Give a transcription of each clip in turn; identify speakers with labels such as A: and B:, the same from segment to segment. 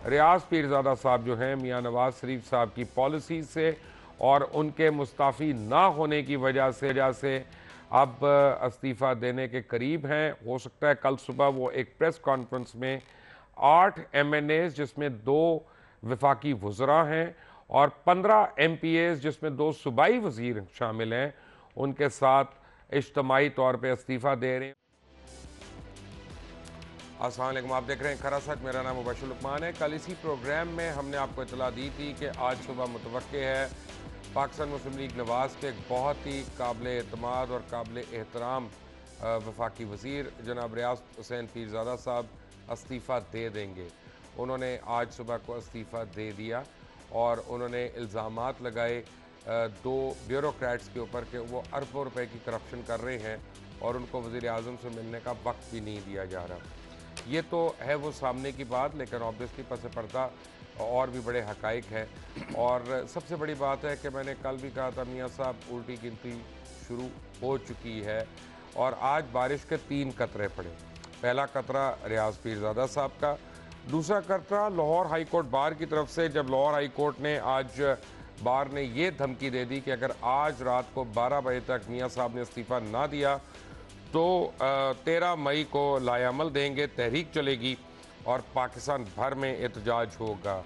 A: रियाज पीरजादा साहब जो हैं मियां नवाज शरीफ साहब की पॉलिसी से और उनके मुस्ताफ़ी ना होने की वजह से अब इस्तीफ़ा देने के करीब हैं। हो सकता है कल सुबह वो एक प्रेस कॉन्फ्रेंस में 8 MNAs जिसमें 2 वफाकी वज़रा हैं और 15 MPAs जिसमें 2 सूबाई वज़ीर शामिल हैं, उनके साथ इज्तमाही तौर पर इस्तीफ़ा दे रहे हैं। अस्सलाम वालेकुम, आप देख रहे हैं खरा सच। मेरा नाम मुबशर लुकमान है। कल इसी प्रोग्राम में हमने आपको इतला दी थी कि आज सुबह मुतवक्के है पाकिस्तान मुस्लिम लीग नवाज़ के एक बहुत ही काबिल एतमाद और काबिल एहतराम वफाकी वज़ीर जनाब रियाज हुसैन पीरजादा साहब इस्तीफ़ा दे देंगे। उन्होंने आज सुबह को इस्तीफ़ा दे दिया और उन्होंने इल्ज़ामात लगाए 2 ब्यूरोक्रेट्स के ऊपर कि वो अरबों रुपए की करप्शन कर रहे हैं और उनको वज़ीर आज़म से मिलने का वक्त भी नहीं दिया जा रहा। ये तो है वो सामने की बात, लेकिन ऑब्वियसली पस पर्दा और भी बड़े हकाइक हैं। और सबसे बड़ी बात है कि मैंने कल भी कहा था मियाँ साहब उल्टी गिनती शुरू हो चुकी है और आज बारिश के 3 कतरे पड़े। पहला कतरा रियाज पीरजादा साहब का, दूसरा कतरा लाहौर हाई कोर्ट बार की तरफ से, जब लाहौर हाई कोर्ट ने आज बार ने ये धमकी दे दी कि अगर आज रात को 12 बजे तक मियाँ साहब ने इस्तीफ़ा ना दिया तो 13 मई को लायामल देंगे, तहरीक चलेगी और पाकिस्तान भर में एहतजाज होगा।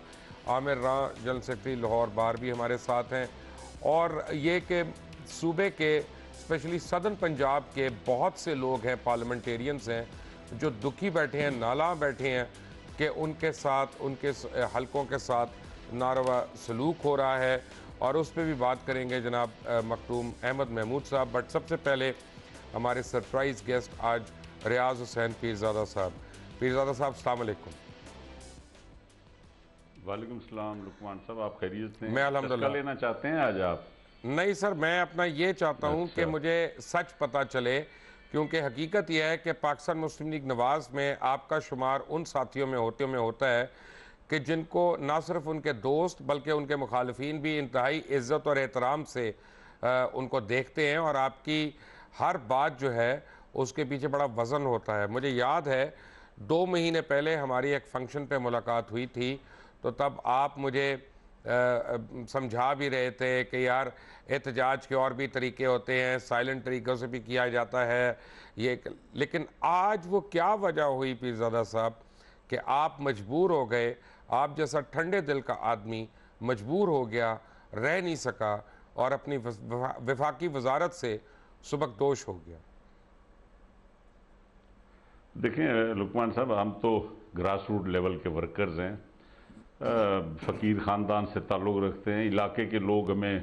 A: आमिर रां जनरल सेक्रेटरी लाहौर बार भी हमारे साथ हैं और ये कि सूबे के स्पेशली सदर्न पंजाब के बहुत से लोग हैं, पार्लियामेंटेरियंस हैं, जो दुखी बैठे हैं, नाला बैठे हैं कि उनके साथ, उनके हलकों के साथ नारवा सलूक हो रहा है और उस पर भी बात करेंगे जनाब मखदूम अहमद महमूद साहब। बट सबसे पहले हमारे सरप्राइज गेस्ट आज रियाज हुसैन पीरजादा साहब। पीरजादा साहब अस्सलाम वालेकुम।
B: वालेकुम सलाम लुकमान साहब, आप खैरियत से?
A: मैं अल्हम्दुलिल्लाह।
B: लेना चाहते हैं आज आप?
A: नहीं सर, मैं अपना ये चाहता हूँ कि मुझे सच पता चले, क्योंकि हकीकत यह है कि पाकिस्तान मुस्लिम लीग नवाज़ में आपका शुमार उन साथियों में होता है कि जिनको ना सिर्फ उनके दोस्त बल्कि उनके मुखालिफिन भी इंतहाई इज़्ज़त और एहतराम से उनको देखते हैं और आपकी हर बात जो है उसके पीछे बड़ा वज़न होता है। मुझे याद है 2 महीने पहले हमारी एक फंक्शन पे मुलाकात हुई थी, तो तब आप मुझे समझा भी रहे थे कि यार एहतजाज के और भी तरीके होते हैं, साइलेंट तरीक़ों से भी किया जाता है ये। लेकिन आज वो क्या वजह हुई पीरजादा साहब कि आप मजबूर हो गए, आप जैसा ठंडे दिल का आदमी मजबूर हो गया, रह नहीं सका और अपनी वफाकी वजारत से सुबकदोश हो गया?
B: देखें लुकमान साहब, हम तो ग्रास रूट लेवल के वर्कर्स हैं, फ़कीर ख़ानदान से ताल्लुक़ रखते हैं। इलाके के लोग हमें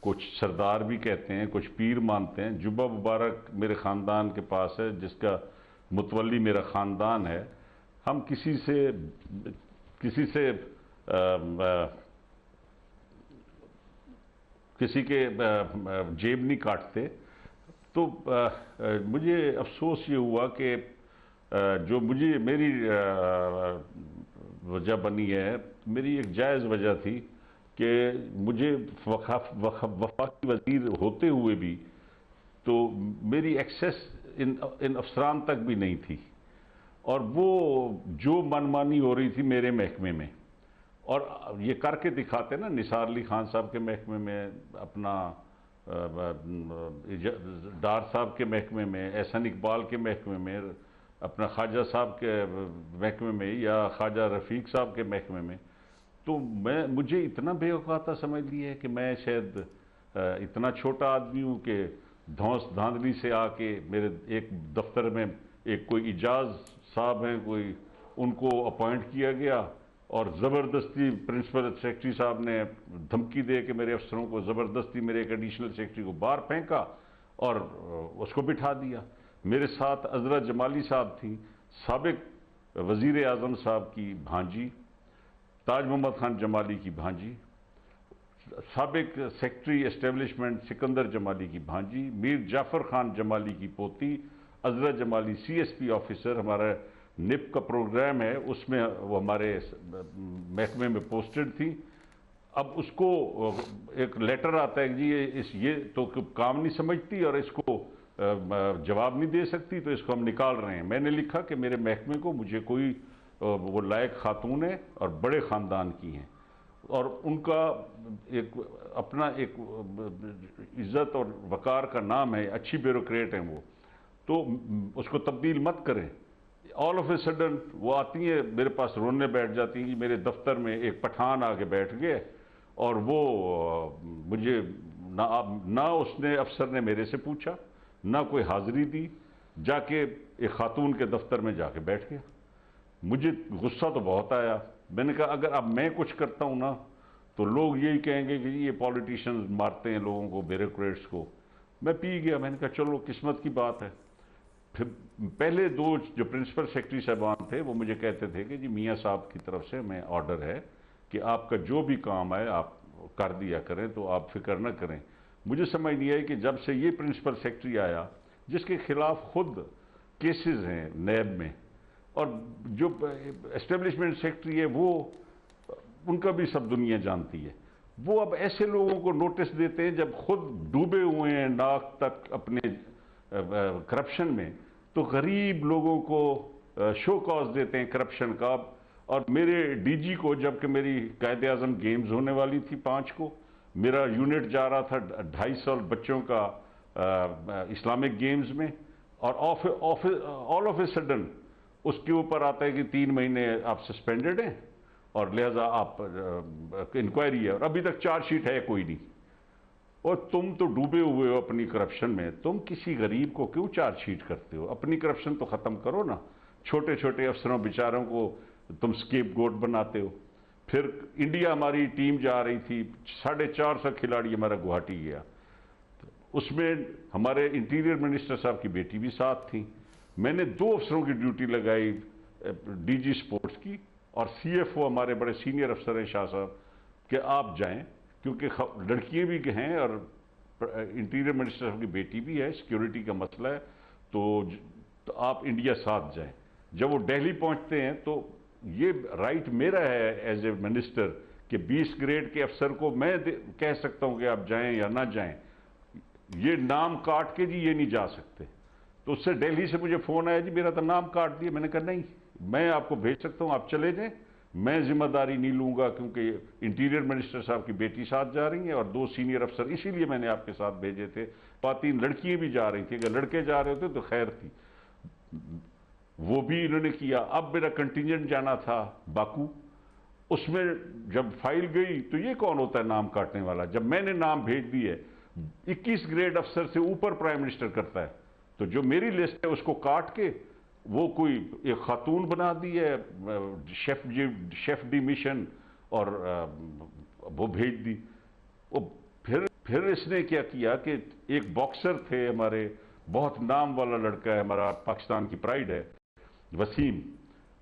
B: कुछ सरदार भी कहते हैं, कुछ पीर मानते हैं। जुब्बा मुबारक मेरे ख़ानदान के पास है, जिसका मुतवल्ली मेरा ख़ानदान है। हम किसी के जेब नहीं काटते। तो मुझे अफसोस ये हुआ कि जो मेरी वजह बनी है, मेरी एक जायज़ वजह थी कि मुझे वफाकी वज़ीर होते हुए भी तो मेरी एक्सेस इन अफसरान तक भी नहीं थी और वो जो मनमानी हो रही थी मेरे महकमे में, और ये करके दिखाते ना, निसार अली खान साहब के महकमे में, अपना डार साहब के महकमे में, एहसन इकबाल के महकमे में, अपना ख्वाजा साहब के महकमे में या ख्वाजा रफ़ीक साहब के महकमे में। तो मुझे इतना बेऔकाता समझ लिया है कि मैं शायद इतना छोटा आदमी हूँ कि धौंस धांधली से आके मेरे एक दफ्तर में एक कोई इजाज़ साहब हैं, कोई उनको अपॉइंट किया गया और ज़बरदस्ती प्रिंसिपल सेक्रेटरी साहब ने धमकी दे के मेरे अफसरों को ज़बरदस्ती मेरे एक एडिशनल सेक्रेटरी को बाहर फेंका और उसको बिठा दिया। मेरे साथ अज़रा जमाली साहब थी, साबिक वज़ीर आज़म साहब की भांजी, ताज मोहम्मद खान जमाली की भांजी, साबिक सेक्रेटरी एस्टेब्लिशमेंट सिकंदर जमाली की भांजी, मीर जाफ़र खान जमाली की पोती, अज़रा जमाली CSP ऑफिसर, हमारा निप का प्रोग्राम है उसमें वो हमारे महकमे में पोस्टेड थी। अब उसको एक लेटर आता है कि जी ये तो काम नहीं समझती और इसको जवाब नहीं दे सकती, तो इसको हम निकाल रहे हैं। मैंने लिखा कि मेरे महकमे को मुझे कोई वो लायक खातून है और बड़े ख़ानदान की हैं, और उनका एक अपना एक इज़्ज़त और वक़ार का नाम है, अच्छी ब्यूरोक्रेट हैं वो, तो उसको तब्दील मत करें। ऑल ऑफ ए सडन वो आती हैं मेरे पास रोने बैठ जाती हैं कि मेरे दफ्तर में एक पठान आके बैठ गए और वो मुझे ना उसने अफसर ने मेरे से पूछा, ना कोई हाज़िरी दी, जाके एक खातून के दफ्तर में जाके बैठ गया। मुझे गुस्सा तो बहुत आया। मैंने कहा अगर अब मैं कुछ करता हूँ ना तो लोग यही कहेंगे कि ये पॉलिटिशियंस मारते हैं लोगों को, ब्यूरोक्रेट्स को। मैं पी गया। मैंने कहा चलो किस्मत की बात है। फिर पहले दो जो प्रिंसिपल सेक्रेटरी साहबान थे वो मुझे कहते थे कि जी मियाँ साहब की तरफ से मैं ऑर्डर है कि आपका जो भी काम है आप कर दिया करें, तो आप फिक्र न करें। मुझे समझ नहीं आई कि जब से ये प्रिंसिपल सेक्रेटरी आया, जिसके खिलाफ खुद केसेस हैं नैब में, और जो एस्टेब्लिशमेंट सेक्रेटरी है वो उनका भी सब दुनिया जानती है, वो अब ऐसे लोगों को नोटिस देते हैं जब खुद डूबे हुए हैं नाक तक अपने करप्शन में, तो गरीब लोगों को शो कॉज देते हैं करप्शन का। और मेरे डीजी को, जबकि मेरी कायदे आज़म गेम्स होने वाली थी 5 को, मेरा यूनिट जा रहा था 2.5 साल बच्चों का इस्लामिक गेम्स में, और ऑल ऑफ ए सडन उसके ऊपर आता है कि 3 महीने आप सस्पेंडेड हैं और लिहाजा आप इंक्वायरी है, और अभी तक चार्जशीट है कोई नहीं। और तुम तो डूबे हुए हो अपनी करप्शन में, तुम किसी गरीब को क्यों चार्जशीट करते हो? अपनी करप्शन तो ख़त्म करो ना। छोटे छोटे अफसरों बेचारों को तुम स्केप गोट बनाते हो। फिर इंडिया हमारी टीम जा रही थी, 450 खिलाड़ी हमारा गुवाहाटी गया, उसमें हमारे इंटीरियर मिनिस्टर साहब की बेटी भी साथ थी। मैंने 2 अफसरों की ड्यूटी लगाई, डीजी स्पोर्ट्स की और सीएफओ हमारे बड़े सीनियर अफसर हैं शाह साहब, कि आप जाएं, क्योंकि लड़कियां भी हैं और इंटीरियर मिनिस्टर साहब की बेटी भी है, सिक्योरिटी का मसला है, तो आप इंडिया साथ जाएं। जब वो दिल्ली पहुंचते हैं तो ये राइट मेरा है एज ए मिनिस्टर कि 20 ग्रेड के अफसर को मैं कह सकता हूं कि आप जाएं या ना जाएं, ये नाम काट के जी ये नहीं जा सकते। तो उससे दिल्ली से मुझे फ़ोन आया, जी मेरा तो नाम काट दिया। मैंने कहा नहीं, मैं आपको भेज सकता हूं, आप चले जाएं, मैं जिम्मेदारी नहीं लूंगा, क्योंकि इंटीरियर मिनिस्टर साहब की बेटी साथ जा रही हैं और 2 सीनियर अफसर, इसीलिए मैंने आपके साथ भेजे थे। 3 लड़कियां भी जा रही थी, अगर लड़के जा रहे होते तो खैर थी, वो भी इन्होंने किया। अब मेरा कंटिजेंट जाना था बाकू, उसमें जब फाइल गई तो ये कौन होता है नाम काटने वाला? जब मैंने नाम भेज दिए, 21 ग्रेड अफसर से ऊपर प्राइम मिनिस्टर करता है, तो जो मेरी लिस्ट है उसको काट के वो कोई एक खातून बना दी है, शेफ डी मिशन, और वो भेज दी। वो फिर इसने क्या किया कि एक बॉक्सर थे हमारे, बहुत नाम वाला लड़का है हमारा, पाकिस्तान की प्राइड है, वसीम,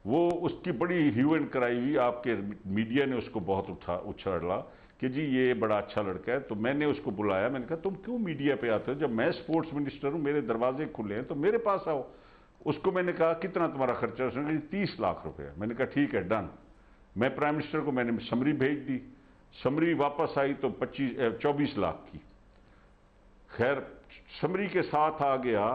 B: वो उसकी बड़ी ह्यू एंड कराई हुई, आपके मीडिया ने उसको बहुत उछाला कि जी ये बड़ा अच्छा लड़का है। तो मैंने उसको बुलाया, मैंने कहा तुम क्यों मीडिया पे आते हो? जब मैं स्पोर्ट्स मिनिस्टर हूँ, मेरे दरवाजे खुले हैं, तो मेरे पास आओ। उसको मैंने कहा कितना तुम्हारा खर्चा? उसने कहा 30 लाख रुपए। मैंने कहा ठीक है, डन। मैं प्राइम मिनिस्टर को मैंने समरी भेज दी, समरी वापस आई तो 24 लाख की। खैर समरी के साथ आ गया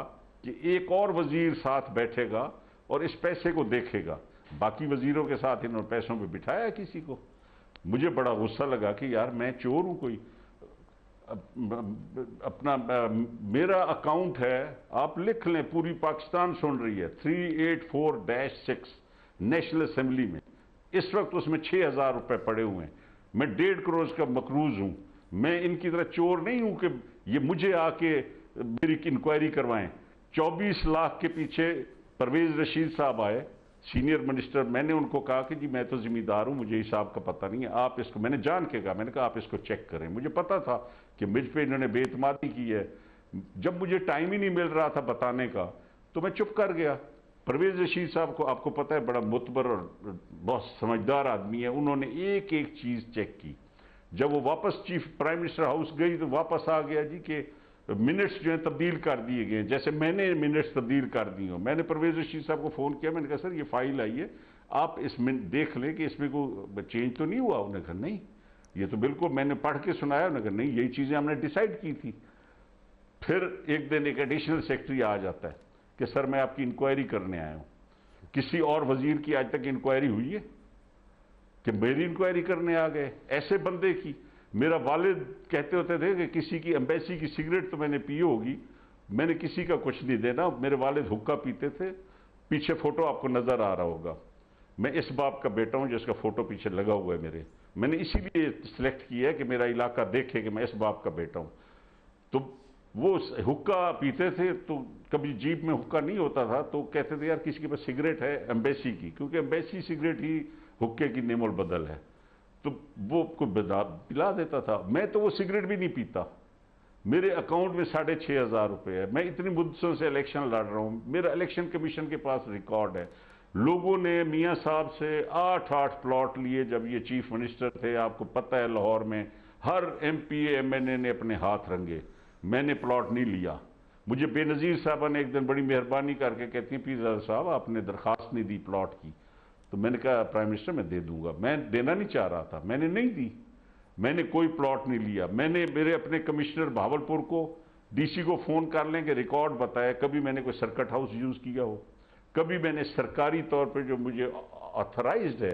B: कि एक और वजीर साथ बैठेगा और इस पैसे को देखेगा। बाकी वजीरों के साथ इन्होंने पैसों पे बिठाया किसी को। मुझे बड़ा गुस्सा लगा कि यार मैं चोर हूं कोई? अपना मेरा अकाउंट है, आप लिख लें, पूरी पाकिस्तान सुन रही है, 384-6 नेशनल असेंबली में इस वक्त उसमें 6,000 रुपए पड़े हुए हैं। मैं 1.5 करोड़ का मकरूज हूं। मैं इनकी तरह चोर नहीं हूं कि ये मुझे आके मेरी इंक्वायरी करवाएं। 24 लाख के पीछे परवेज रशीद साहब आए, सीनियर मिनिस्टर। मैंने उनको कहा कि जी मैं तो जिम्मेदार हूं, मुझे हिसाब का पता नहीं है, आप इसको, मैंने जान के कहा, मैंने कहा आप इसको चेक करें। मुझे पता था कि मुझ पे इन्होंने बेइतमादी की है। जब मुझे टाइम ही नहीं मिल रहा था बताने का, तो मैं चुप कर गया। परवेज रशीद साहब को आपको पता है बड़ा मुतबर और बहुत समझदार आदमी है, उन्होंने एक एक चीज चेक की। जब वो वापस चीफ प्राइम मिनिस्टर हाउस गई तो वापस आ गया जी कि मिनट्स जो है तब्दील कर दिए गए, जैसे मैंने मिनट्स तब्दील कर दी हो। मैंने परवेज रशीद साहब को फ़ोन किया, मैंने कहा सर ये फाइल आई है, आप इसमें देख लें कि इसमें कोई चेंज तो नहीं हुआ। उन्होंने कहा नहीं, ये तो बिल्कुल, मैंने पढ़ के सुनाया। उन्होंने कहा नहीं, यही चीज़ें हमने डिसाइड की थी। फिर एक दिन एक एडिशनल सेक्रेटरी आ जाता है कि सर मैं आपकी इंक्वायरी करने आया हूँ। किसी और वजीर की आज तक इंक्वायरी हुई है कि मेरी इंक्वायरी करने आ गए? ऐसे बंदे की। मेरा वालिद कहते होते थे कि किसी की एम्बेसी की सिगरेट तो मैंने पी होगी, मैंने किसी का कुछ नहीं देना। मेरे वालिद हुक्का पीते थे, पीछे फोटो आपको नजर आ रहा होगा। मैं इस बाप का बेटा हूं जिसका फोटो पीछे लगा हुआ है मेरे। मैंने इसीलिए सिलेक्ट किया है कि मेरा इलाका देखे कि मैं इस बाप का बेटा हूं। तो वो हुक्का पीते थे, तो कभी जीप में हुक्का नहीं होता था तो कहते थे यार किसी के पास सिगरेट है एम्बेसी की, क्योंकि एम्बेसी सिगरेट ही हुक्के की नेमोल बदल है, तो वो को पिला देता था। मैं तो वो सिगरेट भी नहीं पीता। मेरे अकाउंट में 6,500 रुपए है। मैं इतनी मुद्दतों से इलेक्शन लड़ रहा हूं, मेरा इलेक्शन कमीशन के पास रिकॉर्ड है। लोगों ने मियां साहब से 8-8 प्लॉट लिए जब ये चीफ मिनिस्टर थे। आपको पता है लाहौर में हर MP MNA ने अपने हाथ रंगे, मैंने प्लॉट नहीं लिया। मुझे बेनज़ीर साहबा ने एक दिन बड़ी मेहरबानी करके कहती हैं पीरजादा साहब आपने दरखास्त नहीं दी प्लॉट की। तो मैंने कहा प्राइम मिनिस्टर मैं दे दूंगा। मैं देना नहीं चाह रहा था, मैंने नहीं दी, मैंने कोई प्लॉट नहीं लिया। मैंने मेरे अपने कमिश्नर भावलपुर को, DC को फोन कर लें कि रिकॉर्ड बताया कभी मैंने कोई सर्किट हाउस यूज किया हो, कभी मैंने सरकारी तौर पे जो मुझे ऑथराइज्ड है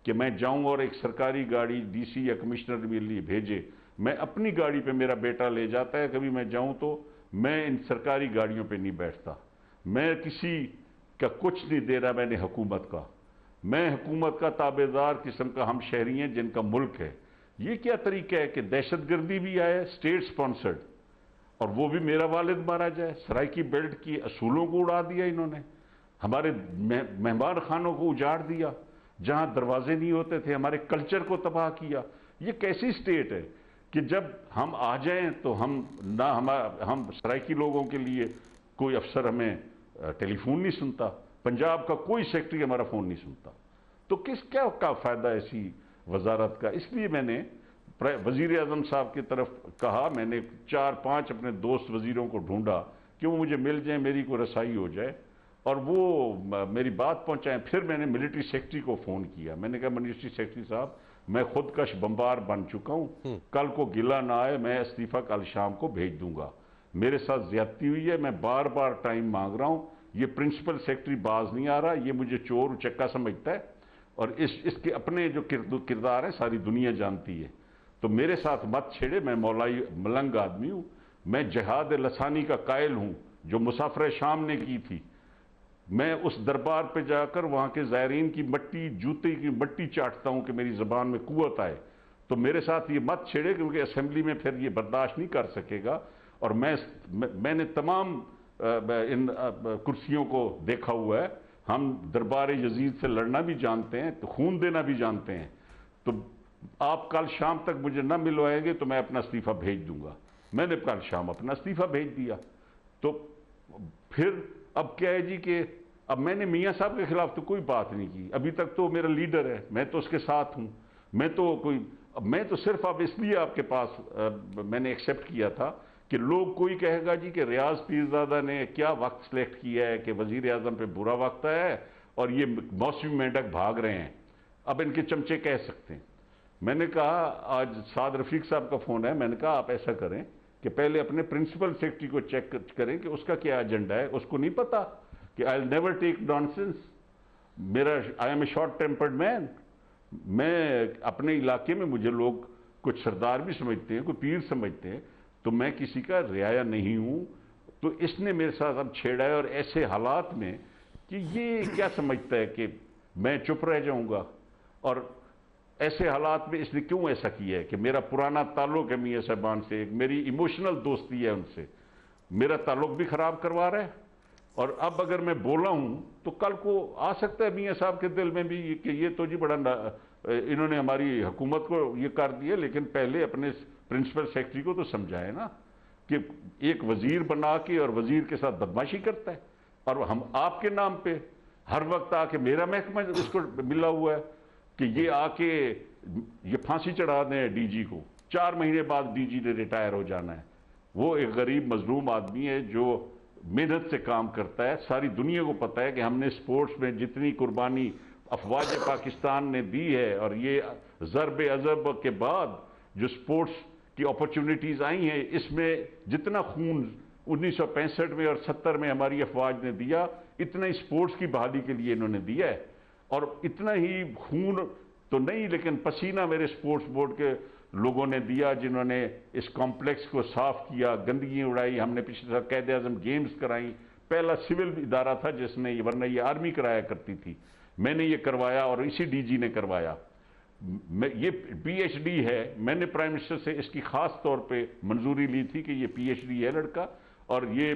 B: कि मैं जाऊं और एक सरकारी गाड़ी DC या कमिश्नर के लिए भेजे, मैं अपनी गाड़ी पे मेरा बेटा ले जाता है। कभी मैं जाऊं तो मैं इन सरकारी गाड़ियों पे नहीं बैठता। मैं किसी का कुछ नहीं दे रहा, मैंने हुकूमत का। मैं हुकूमत का ताबेदार किस्म का हम शहरी हैं जिनका मुल्क है। ये क्या तरीका है कि दहशतगर्दी भी आए स्टेट स्पॉन्सर्ड, और वो भी मेरा वालिद मारा जाए। सराइकी बेल्ट की असूलों को उड़ा दिया इन्होंने, हमारे मेहमान खानों को उजाड़ दिया, जहां दरवाजे नहीं होते थे, हमारे कल्चर को तबाह किया। ये कैसी स्टेट है कि जब हम आ जाएं तो हम सराइकी लोगों के लिए कोई अफसर हमें टेलीफोन नहीं सुनता, पंजाब का कोई सेक्रेटरी हमारा फोन नहीं सुनता। तो क्या का फायदा ऐसी वजारत का? इसलिए मैंने वजीर आजम साहब की तरफ कहा, मैंने 4-5 अपने दोस्त वजीरों को ढूंढा कि वो मुझे मिल जाए, मेरी को रसाई हो जाए और वो मेरी बात पहुंचाएं। फिर मैंने मिलिट्री सेक्रेटरी को फोन किया, मैंने कहा मिलिट्री सेक्रेटरी साहब मैं खुदकश बम्बार बन चुका हूं, कल को गिला ना आए, मैं इस्तीफा कल शाम को भेज दूंगा। मेरे साथ ज्यादती हुई है, मैं बार बार टाइम मांग रहा हूं, ये प्रिंसिपल सेक्रेटरी बाज नहीं आ रहा, ये मुझे चोर उचक्का समझता है और इसके अपने जो किरदार है सारी दुनिया जानती है। तो मेरे साथ मत छेड़े, मैं मौलाई मलंग आदमी हूं, मैं जहाद लसानी का कायल हूं जो मुसाफिर शाम ने की थी। मैं उस दरबार पे जाकर वहां के ज़ायरीन की मट्टी, जूते की मट्टी चाटता हूं कि मेरी ज़बान में कुव्वत आए। तो मेरे साथ ये मत छेड़े क्योंकि असेंबली में फिर ये बर्दाश्त नहीं कर सकेगा। और मैंने तमाम इन कुर्सियों को देखा हुआ है। हम दरबार यजीद से लड़ना भी जानते हैं, तो खून देना भी जानते हैं। तो आप कल शाम तक मुझे न मिलवाएंगे तो मैं अपना इस्तीफा भेज दूंगा। मैंने कल शाम अपना इस्तीफा भेज दिया। तो फिर अब क्या है जी कि अब मैंने मियां साहब के खिलाफ तो कोई बात नहीं की, अभी तक तो मेरा लीडर है, मैं तो उसके साथ हूं। मैं तो सिर्फ अब इसलिए आपके पास मैंने एक्सेप्ट किया था कि लोग कोई कहेगा जी कि रियाज पीरजादा ने क्या वक्त सिलेक्ट किया है कि वजीर आजम पे बुरा वक्त आया है और ये मौसमी मेंढक भाग रहे हैं, अब इनके चमचे कह सकते हैं। मैंने कहा, आज साद रफीक साहब का फोन है, मैंने कहा आप ऐसा करें कि पहले अपने प्रिंसिपल सेक्रेटरी को चेक करें कि उसका क्या एजेंडा है। उसको नहीं पता कि I will never take nonsense, I am a short tempered man. मैं अपने इलाके में मुझे लोग कुछ सरदार भी समझते हैं, कोई पीर समझते हैं, तो मैं किसी का रियाया नहीं हूं। तो इसने मेरे साथ अब छेड़ा है और ऐसे हालात में कि ये क्या समझता है कि मैं चुप रह जाऊंगा। और ऐसे हालात में इसने क्यों ऐसा किया है कि मेरा पुराना ताल्लुक है मियां साहबान से, मेरी इमोशनल दोस्ती है उनसे, मेरा ताल्लुक भी खराब करवा रहा है। और अब अगर मैं बोला हूं तो कल को आ सकता है मियां साहब के दिल में भी कि ये तो जी बड़ा इन्होंने हमारी हुकूमत को ये कर दिया, लेकिन पहले अपने प्रिंसिपल सेक्रेटरी को तो समझाए ना कि एक वजीर बना के और वजीर के साथ बदमाशी करता है। और हम आपके नाम पे हर वक्त आके, मेरा महकमा इसको मिला हुआ है कि ये आके ये फांसी चढ़ा दें DG को, 4 महीने बाद DG ने रिटायर हो जाना है। वो एक गरीब मजलूम आदमी है जो मेहनत से काम करता है। सारी दुनिया को पता है कि हमने स्पोर्ट्स में जितनी कुर्बानी अफवाज पाकिस्तान ने दी है और ये ज़रब अज़ब के बाद जो स्पोर्ट्स की अपॉर्चुनिटीज़ आई हैं, इसमें जितना खून 1965 में और 70 में हमारी अफवाज ने दिया, इतना ही स्पोर्ट्स की बहाली के लिए इन्होंने दिया है। और इतना ही खून तो नहीं, लेकिन पसीना मेरे स्पोर्ट्स बोर्ड के लोगों ने दिया, जिन्होंने इस कॉम्प्लेक्स को साफ किया, गंदगी उड़ाई। हमने पिछले साल कायदे आज़म गेम्स कराई, पहला सिविल इदारा था जिसने, वरना ये आर्मी कराया करती थी, मैंने ये करवाया और इसी डीजी ने करवाया। ये पीएचडी है, मैंने प्राइम मिनिस्टर से इसकी खास तौर पे मंजूरी ली थी कि ये पीएचडी है लड़का, और ये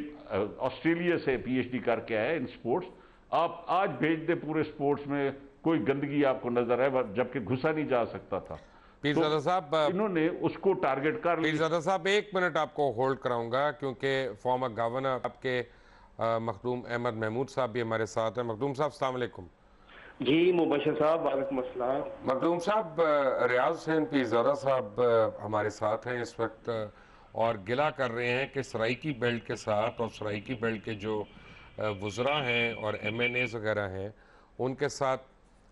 B: ऑस्ट्रेलिया से पीएचडी करके आया इन स्पोर्ट्स। आप आज भेज दे पूरे स्पोर्ट्स में, कोई गंदगी आपको नजर आए, जबकि घुसा नहीं जा सकता था।
A: पीरजादा साहब,
B: इन्होंने उसको टारगेट कर लिया।
A: पीरजादा साहब, 1 मिनट आपको होल्ड कराऊंगा, क्योंकि फॉर्मर गवर्नर आपके मखदूम अहमद महमूद साहब भी हमारे साथ हैं। मखदूम साहब, अस्सलाम वालेकुम।
C: जी मुबशर साहब, वालेकुम अस्सलाम।
A: मखदूम साहब, रियाज हुसैन पीरजादा साहब हमारे साथ हैं इस वक्त, और गिला कर रहे हैं कि सराइकी बेल्ट के साथ और सराइकी बेल्ट के जो वज़रा हैं और एमएनएज़ वगैरह हैं, उनके साथ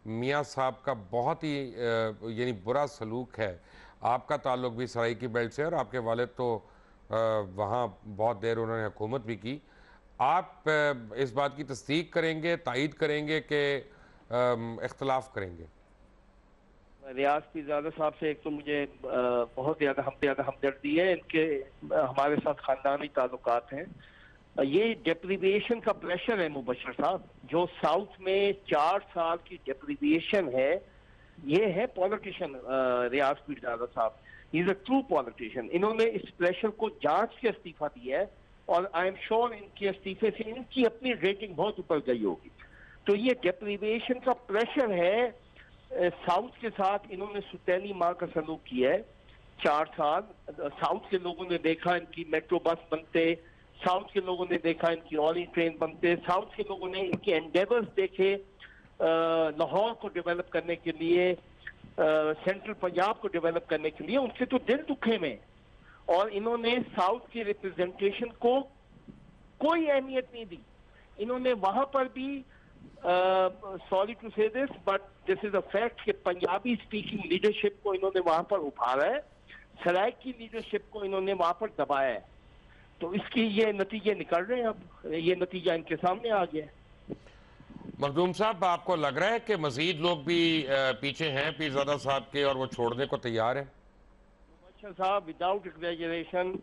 A: मियाँ साहब का बहुत ही यानी बुरा सलूक है। आपका ताल्लुक भी सराइकी बेल्ट से, और आपके वालिद तो वहाँ बहुत देर उन्होंने हुकूमत भी की। आप इस बात की तस्दीक करेंगे, तायीद करेंगे कि इख्तलाफ करेंगे?
C: रियाज पीरजादा साहब से एक तो मुझे बहुत ज़्यादा हमदर्दी है, इनके हमारे साथ ख़ानदानी ताल्लुकात हैं। ये डेप्रीविएशन का प्रेशर है मुबशर साहब, जो साउथ में 4 साल की डेप्रीविएशन है, ये है पॉलिटिशियन रियाज पीरजादा साहब। He is a true politician. इन्होंने इस प्रेशर को जांच के इस्तीफा दिया है, और आई एम श्योर इनके इस्तीफे से इनकी अपनी रेटिंग बहुत ऊपर गई होगी। तो ये डेप्रीविएशन का प्रेशर है साउथ के साथ। इन्होंने सुतैनी माँ का सलूक किया है 4 साल। साउथ के लोगों ने देखा इनकी मेट्रो बस बनते, साउथ के लोगों ने देखा इनकी ऑली ट्रेन बनते, साउथ के लोगों ने इनके एंडेवर्स देखे लाहौर को डेवलप करने के लिए, सेंट्रल पंजाब को डेवलप करने के लिए। उनके तो दिल दुखे में, और इन्होंने साउथ की रिप्रेजेंटेशन को कोई अहमियत नहीं दी। इन्होंने वहां पर भी सॉरी टू से this but this is a fact कि पंजाबी स्पीकिंग लीडरशिप को इन्होंने वहां पर उभारा है, सराइकी लीडरशिप को इन्होंने वहां पर दबाया है। तो इसकी ये नतीजे निकल रहे हैं, अब ये नतीजा इनके सामने आ गया है।
A: मखदूम साहब, आपको लग रहा है कि मजीद लोग भी पीछे हैं पीरजादा साहब के, और वो छोड़ने को तैयार हैं?
C: अच्छा साहब, विदाउट एग्जैजरेशन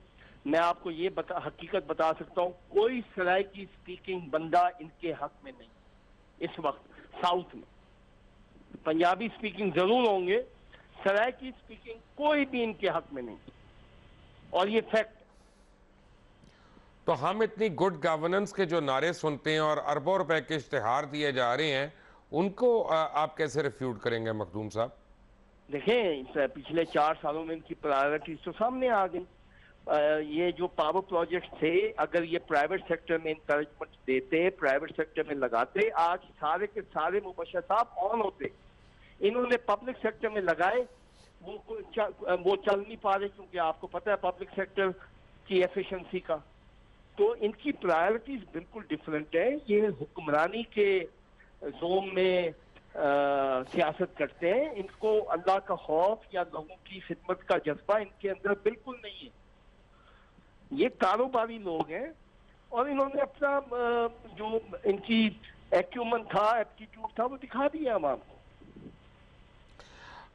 C: मैं आपको ये हकीकत बता सकता हूँ, कोई सराइकी स्पीकिंग बंदा इनके हक में नहीं इस वक्त साउथ में। पंजाबी स्पीकिंग जरूर होंगे, सराइकी स्पीकिंग कोई भी इनके हक में नहीं, और ये फैक्ट।
A: तो हम इतनी गुड गवर्नेंस के जो नारे सुनते हैं और अरबों रुपए के इश्तिहार दिए जा रहे हैं, उनको आप कैसे रिफ्यूट करेंगे मखदूम साहब?
C: देखें, पिछले 4 सालों में इनकी प्रायोरिटीज तो सामने आ गई। ये जो पावर प्रोजेक्ट थे, अगर ये प्राइवेट सेक्टर में इंकरेजमेंट देते, प्राइवेट सेक्टर में लगाते, आज सारे के सारे मुबशर साहब ऑन होते। इन्होंने पब्लिक सेक्टर में लगाए, वो चल नहीं पा रहे, क्योंकि आपको पता है पब्लिक सेक्टर की एफिशिएंसी का। तो इनकी प्रायोरिटीज बिल्कुल डिफरेंट है। ये हुक्मरानी के जोन में सियासत करते हैं। इनको अल्लाह का खौफ या लोगों की खिदमत का जज्बा इनके अंदर बिल्कुल नहीं है। ये कारोबारी लोग हैं, और इन्होंने अपना जो इनकी एक्यूमन था, एप्टीट्यूड था, वो दिखा दिया आवाम को।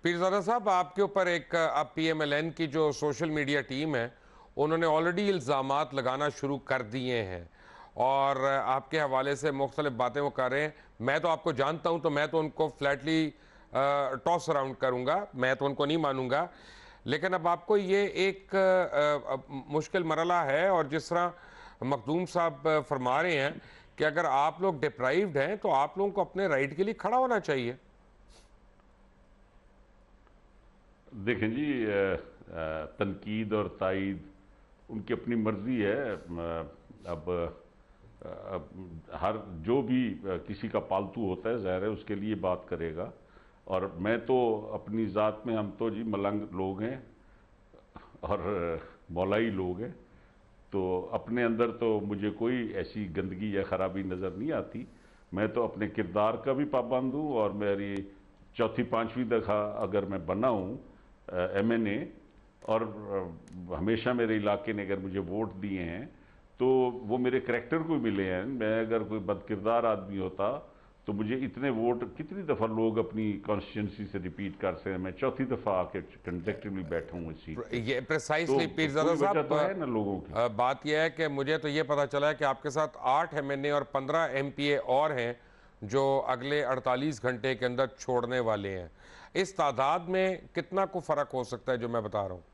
A: पीरजादा साहब, आपके ऊपर एक अब पीएमएलएन की जो सोशल मीडिया टीम है, उन्होंने ऑलरेडी इल्ज़ामात लगाना शुरू कर दिए हैं, और आपके हवाले से मुख्तलिफ बातें वो कर रहे हैं। मैं तो आपको जानता हूं, तो मैं तो उनको फ्लैटली टॉस अराउंड करूंगा, मैं तो उनको नहीं मानूंगा। लेकिन अब आपको ये एक मुश्किल मरला है, और जिस तरह मखदूम साहब फरमा रहे हैं कि अगर आप लोग डिप्राइव्ड हैं, तो आप लोगों को अपने राइट के लिए खड़ा होना चाहिए।
B: देखें जी, तनकीद और तायीद उनकी अपनी मर्जी है। अब हर जो भी किसी का पालतू होता है, ज़ाहिर है उसके लिए बात करेगा। और मैं तो अपनी ज़ात में, हम तो जी मलंग लोग हैं और मौलाई लोग हैं, तो अपने अंदर तो मुझे कोई ऐसी गंदगी या ख़राबी नज़र नहीं आती। मैं तो अपने किरदार का भी पाबंद हूँ, और मेरी 4वीं-5वीं दफ़ा अगर मैं बना हूँ MNA, और हमेशा मेरे इलाके ने अगर मुझे वोट दिए हैं, तो वो मेरे करैक्टर को मिले हैं। मैं अगर कोई बदकिरदार आदमी होता तो मुझे इतने वोट कितनी दफ़ा लोग अपनी कॉन्स्टिट्यूंसी से रिपीट कर सकते हैं। मैं चौथी दफ़ा आके कंसेक्यूटिवली बैठा हूँ इस सीट पे।
A: ये
B: तो
A: प्रिसाइसली पीरज़ादा
B: कोई वजह
A: साहब,
B: तो है ना लोगों की।
A: बात यह है कि मुझे तो ये पता चला है कि आपके साथ 8 MNA और 15 MPA और हैं जो अगले 48 घंटे के अंदर छोड़ने वाले हैं। इस तादाद में कितना को फ़र्क हो सकता है जो मैं बता रहा हूँ?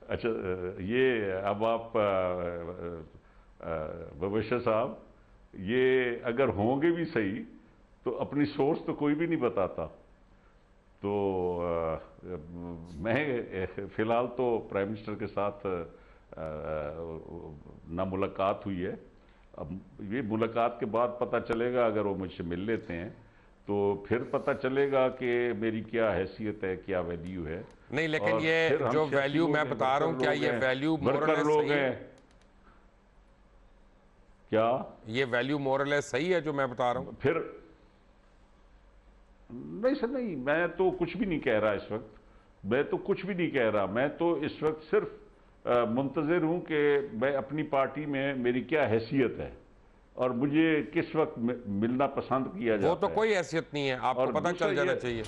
B: अच्छा, ये अब आप मुबशर साहब, ये अगर होंगे भी सही तो अपनी सोच तो कोई भी नहीं बताता। तो मैं फ़िलहाल तो प्राइम मिनिस्टर के साथ ना मुलाकात हुई है। अब ये मुलाकात के बाद पता चलेगा, अगर वो मुझसे मिल लेते हैं तो फिर पता चलेगा कि मेरी क्या हैसियत है, क्या वैल्यू है।
A: नहीं, लेकिन
B: और
A: ये
B: फिर हम
A: जो
B: सियासी
A: वैल्यू
B: लोग
A: मैं
B: हैं,
A: बता रहा हूँ, क्या ये वैल्यू
B: वर्कर लोग
A: सही है?
B: हैं क्या?
A: ये वैल्यू मोरल सही है जो मैं बता रहा हूँ?
B: फिर नहीं सर, नहीं, मैं तो कुछ भी नहीं कह रहा इस वक्त। मैं तो कुछ भी नहीं कह रहा। मैं तो इस वक्त सिर्फ मुंतज़िर हूं कि मैं अपनी पार्टी में मेरी क्या हैसियत है और मुझे किस वक्त मिलना पसंद किया जाता है।
A: वो तो कोई हैसियत नहीं है, आपको पता चल जाना चाहिए।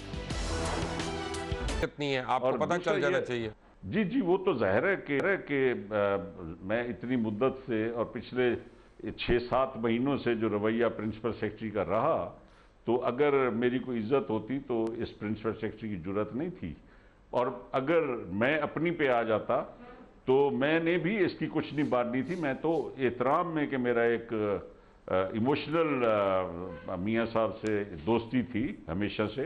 A: नहीं है, आपको पता चल जाना चाहिए।
B: जी जी, वो तो ज़ाहिर है कि मैं इतनी मुद्दत से और पिछले 6-7 महीनों से जो रवैया प्रिंसिपल सेक्रेटरी का रहा, तो अगर मेरी कोई इज्जत होती तो इस प्रिंसिपल सेक्रेटरी की जरूरत नहीं थी। और अगर मैं अपनी पे आ जाता तो मैंने भी इसकी कुछ नहीं बांटनी थी। मैं तो एहतराम में कि मेरा एक इमोशनल मियाँ साहब से दोस्ती थी हमेशा से,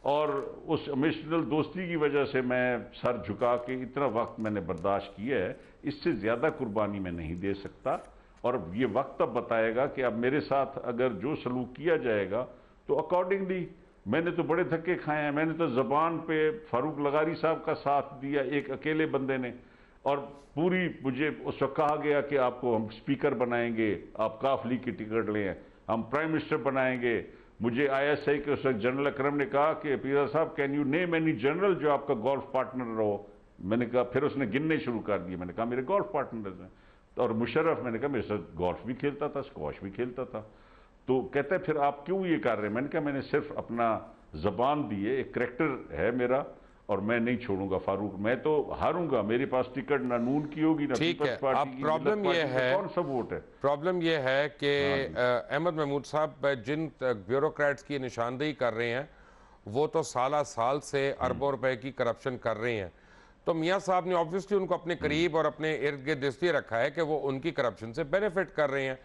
B: और उस इमोशनल दोस्ती की वजह से मैं सर झुका के इतना वक्त मैंने बर्दाश्त किया है। इससे ज़्यादा कुर्बानी मैं नहीं दे सकता। और ये वक्त अब बताएगा कि अब मेरे साथ अगर जो सलूक किया जाएगा तो अकॉर्डिंगली। मैंने तो बड़े धक्के खाए हैं। मैंने तो ज़बान पे फारूक लगारी साहब का साथ दिया, एक अकेले बंदे ने, और पूरी मुझे उस वक्त कहा गया कि आपको हम स्पीकर बनाएंगे, आप काफ लीग की टिकट लें, हम प्राइम मिनिस्टर बनाएंगे। मुझे ISI के उस वक्त जनरल अकरम ने कहा कि पीरा साहब, can you name any general जो आपका गोल्फ पार्टनर रहो। मैंने कहा, फिर उसने गिनने शुरू कर दिए। मैंने कहा मेरे गोल्फ पार्टनर हैं। और मुशर्रफ, मैंने कहा मेरे साथ गोल्फ भी खेलता था, स्क्वॉश भी खेलता था। तो कहते हैं फिर आप क्यों ये कर रहे हैं? मैंने कहा मैंने सिर्फ अपना ज़बान दी है, एक करैक्टर है मेरा, और मैं नहीं छोड़ूंगा फारूक। मैं तो हारूंगा, मेरे पास टिकट ना नून की होगी ना पीपल्स पार्टी की।
A: प्रॉब्लम ये है,
B: कौन सा वोट है?
A: प्रॉब्लम ये है कि अहमद महमूद साहब जिन ब्यूरोक्रेट्स की निशानदेही कर रहे हैं वो तो साल से अरबों रुपए की करप्शन कर रहे हैं। तो मियाँ साहब ने ऑब्वियसली उनको अपने करीब और अपने इर्द गिर्द इसलिए रखा है कि वो उनकी करप्शन से बेनिफिट कर रहे हैं।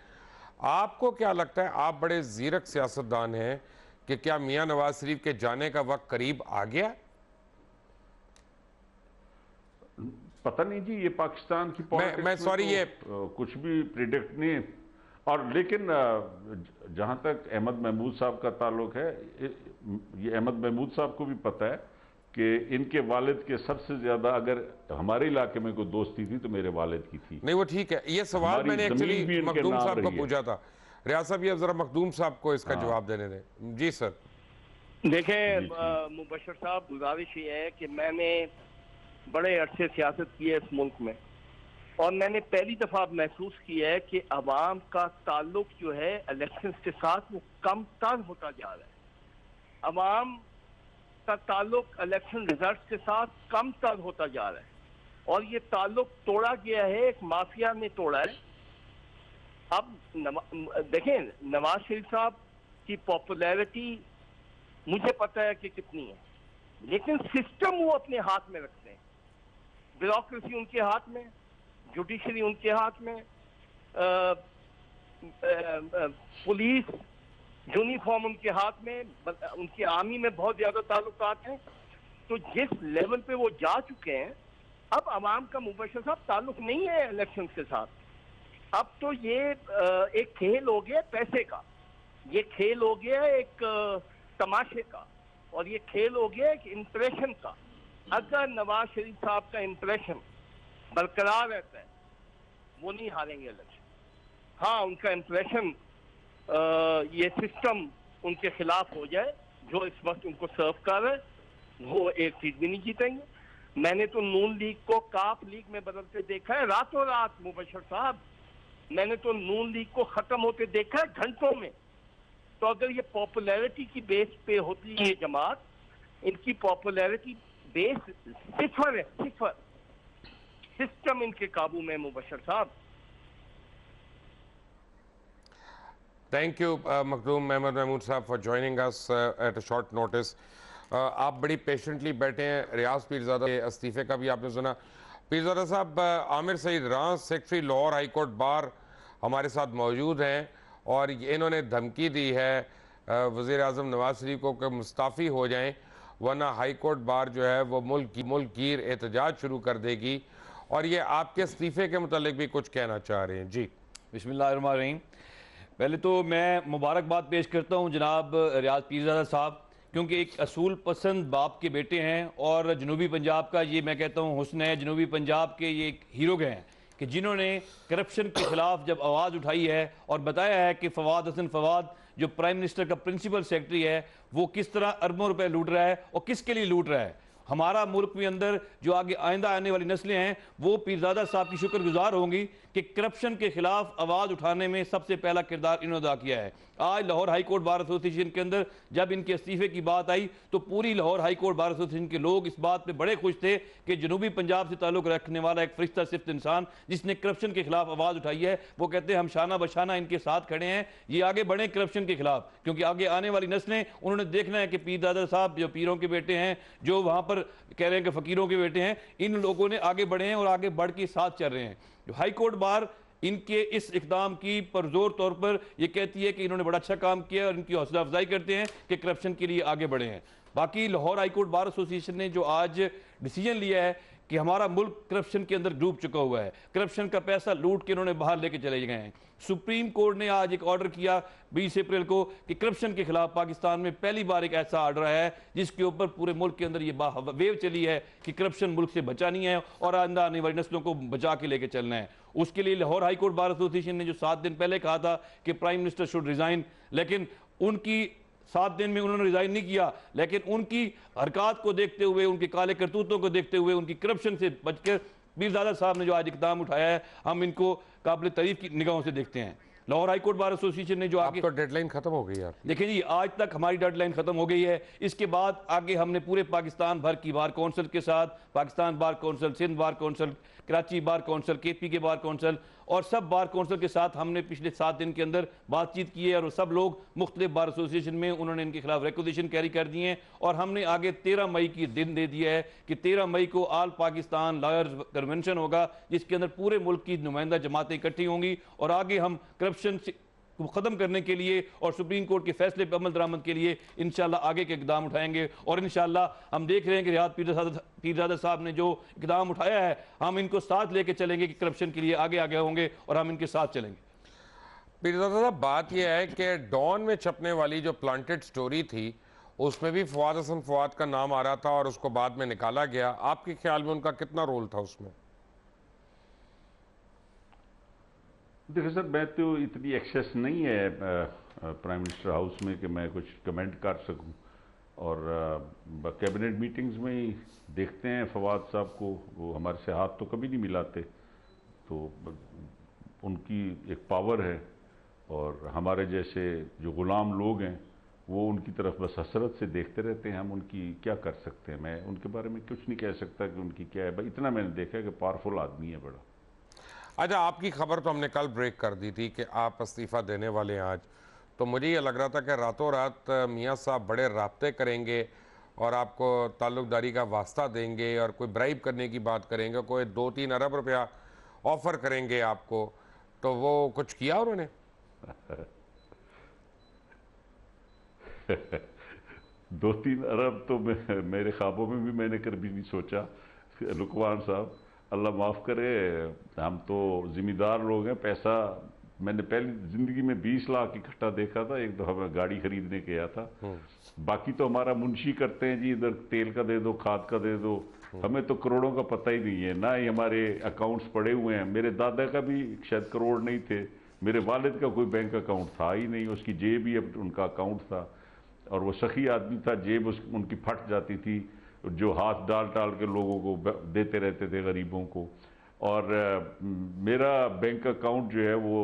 A: आपको क्या लगता है, आप बड़े जीरक सियासतदान हैं, कि क्या मियाँ नवाज शरीफ के जाने का वक्त करीब आ गया?
B: पता नहीं जी, ये पाकिस्तान की पॉलिटिक्स
A: मैं सॉरी,
B: तो
A: ये
B: कुछ भी प्रिडिक्ट नहीं। और लेकिन जहां तक अहमद महमूद साहब का ताल्लुक है, ये अहमद महमूद साहब को भी पता है कि इनके वालिद के सबसे ज्यादा अगर हमारे इलाके में कोई दोस्ती थी तो मेरे वालिद की थी।
A: नहीं, वो ठीक है। ये सवाल मैंने एक्चुअली मखदूम साहब को पूछा था। रियाज साहब, ये जरा मखदूम साहब को इसका जवाब देने दें। जी सर।
C: देखें मुबशर साहब, गुजारिश ये है कि मैंने बड़े अरसे सियासत की है इस मुल्क में, और मैंने पहली दफा महसूस किया है कि अवाम का ताल्लुक जो है इलेक्शन के साथ वो कम तर होता जा रहा है। अवाम का ताल्लुक इलेक्शन रिजल्ट के साथ कम तर होता जा रहा है, और ये ताल्लुक तोड़ा गया है, एक माफिया ने तोड़ा है। अब देखें, नवाज शरीफ साहब की पॉपुलैरिटी मुझे पता है कि कितनी है, लेकिन सिस्टम वो अपने हाथ में रखते हैं। ब्यूरोक्रेसी उनके हाथ में, जुडिशरी उनके हाथ में, पुलिस यूनिफॉर्म उनके हाथ में, उनकी आर्मी में बहुत ज्यादा ताल्लुकात हैं। तो जिस लेवल पे वो जा चुके हैं, अब अवाम का मुबशर साहब ताल्लुक नहीं है इलेक्शन के साथ। अब तो ये एक खेल हो गया पैसे का, ये खेल हो गया एक तमाशे का, और ये खेल हो गया एक इंप्रेशन का। अगर नवाज शरीफ साहब का इंप्रेशन बरकरार रहता है, वो नहीं हारेंगे इलेक्शन। हाँ, उनका इंप्रेशन ये सिस्टम उनके खिलाफ हो जाए जो इस वक्त उनको सर्व कर रहा है, वो एक सीट भी नहीं जीतेंगे। मैंने तो नून लीग को काफ लीग में बदलते देखा है रातों रात मुबशर साहब। मैंने तो नून लीग को खत्म होते देखा है घंटों में। तो अगर ये पॉपुलैरिटी की बेस पे होती है जमात, इनकी पॉपुलैरिटी बेस सिफर है, सिफर। सिस्टम इनके काबू में मुबशर साहब।
A: थैंक यू मखदूम महमूद महमूद साहब for joining us at a short notice. आप बड़ी पेशेंटली बैठे हैं। रियाज पीरजादा के इस्तीफे का भी आपने सुना। पीरजादा साहब, आमिर सईद रां secretary Lahore high court bar हमारे साथ मौजूद हैं और इन्होंने धमकी दी है वज़ीर आज़म नवाज शरीफ को कि मुस्ताफ़ी हो जाएं, वरना हाई कोर्ट बार जो है वो मुल्क गिर एहतजाज शुरू कर देगी। और ये आपके इस्तीफे के मुतालिक भी कुछ कहना चाह रहे हैं। जी
D: बिस्मिल्लाहिर्रहमानिर्रहीम। पहले तो मैं मुबारकबाद पेश करता हूँ जनाब रियाज पीरजादा साहब, क्योंकि एक असूल पसंद बाप के बेटे हैं और जनूबी पंजाब का ये मैं कहता हूँ हुस्न है। जनूबी पंजाब के ये एक हीरो गए हैं कि जिन्होंने करप्शन के खिलाफ जब आवाज़ उठाई है और बताया है कि फवाद हसन फवाद जो प्राइम मिनिस्टर का प्रिंसिपल सेक्रेटरी है वो किस तरह अरबों रुपए लूट रहा है और किसके लिए लूट रहा है। हमारा मुल्क में अंदर जो आगे आइंदा आने वाली नस्लें हैं वो पीरजादा साहब की शुक्रगुजार होंगी कि करप्शन के खिलाफ आवाज़ उठाने में सबसे पहला किरदार इन्होंने अदा किया है। आज Lahore high court bar association के अंदर जब इनके इस्तीफे की बात आई तो पूरी Lahore high court bar association के लोग इस बात पे बड़े खुश थे कि जनूबी पंजाब से ताल्लुक़ रखने वाला एक फरिश्ता सिफ्त इंसान जिसने करप्शन के खिलाफ आवाज़ उठाई है, वो कहते हैं हम शाना बशाना इनके साथ खड़े हैं, ये आगे बढ़े करप्शन के खिलाफ। क्योंकि आगे आने वाली नस्लें उन्होंने देखना है कि पीरजादा साहब जो पीरों के बेटे हैं, जो वहाँ पर कह रहे हैं कि फ़कीरों के बेटे हैं, इन लोगों ने आगे बढ़े हैं और आगे बढ़ के साथ चल रहे हैं। जो हाई कोर्ट बार इनके इस इकदाम की परजोर तौर पर यह कहती है कि इन्होंने बड़ा अच्छा काम किया और इनकी हौसला अफजाई करते हैं कि करप्शन के लिए आगे बढ़े हैं। बाकी Lahore high court bar association ने जो आज डिसीजन लिया है कि हमारा मुल्क करप्शन के अंदर डूब चुका हुआ है, करप्शन का पैसा लूट के इन्होंने बाहर लेके चले गए हैं। सुप्रीम कोर्ट ने आज एक ऑर्डर किया 20 अप्रैल को कि करप्शन के खिलाफ पाकिस्तान में पहली बार एक ऐसा ऑर्डर आया है जिसके ऊपर पूरे मुल्क के अंदर ये वेव चली है कि करप्शन मुल्क से बचा नहीं है और आइंदा आने वाली नस्लों को बचा के लेके चलना है। उसके लिए Lahore high court bar association ने जो 7 दिन पहले कहा था कि प्राइम मिनिस्टर शुड रिजाइन, लेकिन उनकी 7 दिन में उन्होंने रिजाइन नहीं किया, लेकिन उनकी हरकत को देखते हुए, उनके काले करतूतों को देखते हुए, उनकी करप्शन से बचकर पीरजादा साहब ने जो आज इकदाम उठाया है हम इनको काबिल तारीफ की निगाहों से देखते हैं। Lahore high court bar association ने जो आगे
A: तो डेडलाइन खत्म हो गई यार।
D: देखिए जी, आज तक हमारी डेडलाइन खत्म हो गई है। इसके बाद आगे हमने पूरे पाकिस्तान भर की बार कौंसिल के साथ, Pakistan bar council, Sindh bar council, Karachi bar council, KP के बार कौंसिल और सब बार कौंसिल के साथ हमने पिछले 7 दिन के अंदर बातचीत की है और सब लोग मुख्तलिफ बार एसोसिएशन में उन्होंने इनके खिलाफ रिक्वेजिशन कैरी कर दी है और हमने आगे 13 मई की दिन दे दिया है कि 13 मई को ऑल पाकिस्तान लॉयर्स कन्वेंशन होगा जिसके अंदर पूरे मुल्क की नुमाइंदा जमातें इकट्ठी होंगी और आगे हम करप्शन को ख़त्म करने के लिए और सुप्रीम कोर्ट के फैसले पर अमल दरामद के लिए इंशाल्लाह आगे के इकदाम उठाएंगे। और इंशाल्लाह हम देख रहे हैं कि रियाज पीरजादा साहब ने जो इकदाम उठाया है हम इनको साथ लेके चलेंगे कि करप्शन के लिए आगे आगे होंगे और हम इनके साथ चलेंगे।
A: पीरजादा साहब, बात यह है कि डॉन में छपने वाली जो प्लांटेड स्टोरी थी उसमें भी फवाद हसन फवाद का नाम आ रहा था और उसको बाद में निकाला गया। आपके ख्याल में उनका कितना रोल था उसमें?
B: देखिए सर, मैं तो इतनी एक्सेस नहीं है प्राइम मिनिस्टर हाउस में कि मैं कुछ कमेंट कर सकूं और कैबिनेट मीटिंग्स में ही देखते हैं फवाद साहब को, वो हमारे से हाथ तो कभी नहीं मिलाते, तो उनकी एक पावर है और हमारे जैसे जो गुलाम लोग हैं वो उनकी तरफ बस हसरत से देखते रहते हैं। हम उनकी क्या कर सकते हैं, मैं उनके बारे में कुछ नहीं कह सकता कि उनकी क्या है। भाई इतना मैंने देखा है कि पावरफुल आदमी है बड़ा।
A: अच्छा, आपकी खबर तो हमने कल ब्रेक कर दी थी कि आप इस्तीफ़ा देने वाले हैं आज, तो मुझे ये लग रहा था कि रातों रात मियाँ साहब बड़े राब्ते करेंगे और आपको ताल्लुकदारी का वास्ता देंगे और कोई ब्राइब करने की बात करेंगे, कोई 2-3 अरब रुपया ऑफ़र करेंगे आपको, तो वो कुछ किया उन्होंने?
B: 2-3 अरब तो मेरे ख्वाबों में भी मैंने कभी नहीं सोचा। लुकमान साहब अल्लाह माफ़ करे, हम तो ज़िम्मेदार लोग हैं। पैसा मैंने पहली ज़िंदगी में 20 लाख इकट्ठा देखा था, एक दफ़ा मैं गाड़ी खरीदने गया था। बाकी तो हमारा मुंशी करते हैं जी, इधर तेल का दे दो, खाद का दे दो, हमें तो करोड़ों का पता ही नहीं है, ना ही हमारे अकाउंट्स पड़े हुए हैं। मेरे दादा का भी शायद करोड़ नहीं थे, मेरे वालिद का कोई बैंक अकाउंट था ही नहीं, उसकी जेब ही उनका अकाउंट था और वो सखी आदमी था, जेब उनकी फट जाती थी। जो हाथ डाल डाल के लोगों को देते रहते थे, गरीबों को। और मेरा बैंक अकाउंट जो है वो